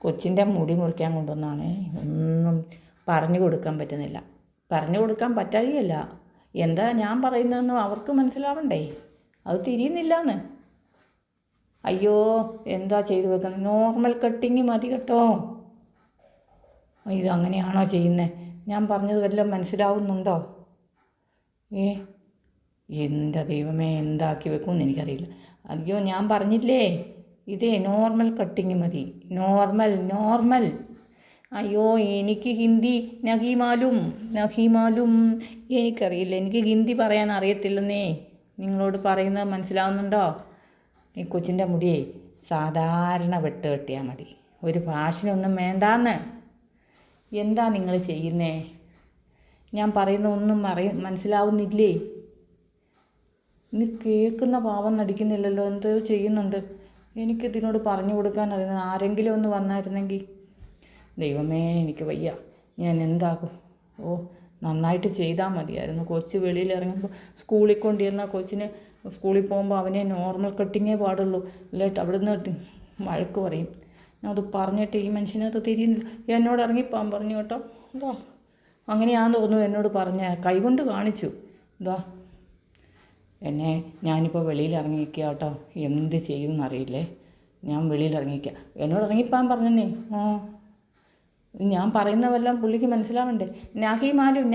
കൊച്ചിൻ്റെ മുടി മുറിക്കാൻ കൊണ്ടുവന്നാണ്. ഒന്നും പറഞ്ഞു കൊടുക്കാൻ പറ്റുന്നില്ല. പറഞ്ഞു കൊടുക്കാൻ പറ്റാഴിയല്ല, എന്താ ഞാൻ പറയുന്നതെന്ന് അവർക്ക് മനസ്സിലാവണ്ടേ, അത് തിരിയുന്നില്ലാന്ന്. അയ്യോ എന്താ ചെയ്തു വെക്കുന്നത്, നോർമൽ കട്ടിങ് മതി കേട്ടോ. ഇത് അങ്ങനെയാണോ ചെയ്യുന്നത്? ഞാൻ പറഞ്ഞത് വല്ലതും മനസ്സിലാവുന്നുണ്ടോ? എൻ്റെ ദൈവമേ, എന്താക്കി വെക്കുമെന്ന് എനിക്കറിയില്ല. അയ്യോ ഞാൻ പറഞ്ഞില്ലേ, ഇതേ നോർമൽ കട്ടിങ് മതി, നോർമൽ. അയ്യോ എനിക്ക് ഹിന്ദി നഹീമാലും എനിക്കറിയില്ല, എനിക്ക് ഹിന്ദി പറയാൻ അറിയത്തില്ലെന്നേ. നിങ്ങളോട് പറയുന്നത് മനസ്സിലാവുന്നുണ്ടോ? ഈ കൊച്ചിൻ്റെ മുടിയെ സാധാരണ വെട്ടിയാൽ മതി, ഒരു ഫാഷനൊന്നും വേണ്ടാന്ന്. എന്താ നിങ്ങൾ ചെയ്യുന്നേ? ഞാൻ പറയുന്ന ഒന്നും മനസ്സിലാവുന്നില്ലേ? ഇനി കേൾക്കുന്ന പാവം നടിക്കുന്നില്ലല്ലോ, എന്തോ ചെയ്യുന്നുണ്ട്. എനിക്കിതിനോട് പറഞ്ഞു കൊടുക്കാൻ അറിയുന്നത് ആരെങ്കിലും ഒന്ന് വന്നായിരുന്നെങ്കിൽ. ദൈവമേ എനിക്ക് വയ്യ, ഞാൻ എന്താക്കും? നന്നായിട്ട് ചെയ്താൽ മതിയായിരുന്നു. കൊച്ച് വെളിയിൽ ഇറങ്ങുമ്പോൾ സ്കൂളിൽ കൊണ്ടിരുന്ന കൊച്ചിന് സ്കൂളിൽ പോകുമ്പോൾ അവനെ നോർമൽ കട്ടിങ്ങേ പാടുള്ളൂ, അല്ലേട്ട് അവിടെ നിന്ന് വഴക്ക് പറയും. ഞാൻ അത് പറഞ്ഞിട്ട് ഈ മനുഷ്യനത് തിരിയുന്നില്ല. എന്നോട് ഇറങ്ങിപ്പോകാൻ പറഞ്ഞു കേട്ടോ. എന്താ അങ്ങനെയാണെന്ന് തോന്നുന്നു എന്നോട് പറഞ്ഞ, കൈകൊണ്ട് കാണിച്ചു. ഞാനിപ്പോൾ വെളിയിൽ ഇറങ്ങിക്കുക കേട്ടോ, എന്ത് ചെയ്യുമെന്നറിയില്ലേ. ഞാൻ വെളിയിൽ ഇറങ്ങിക്കുക, എന്നോട് ഇറങ്ങിപ്പോകാൻ പറഞ്ഞേ. ഞാൻ പറയുന്ന വല്ലതും പുള്ളിക്ക് മനസ്സിലാവണ്ടേ. നഹീമാലും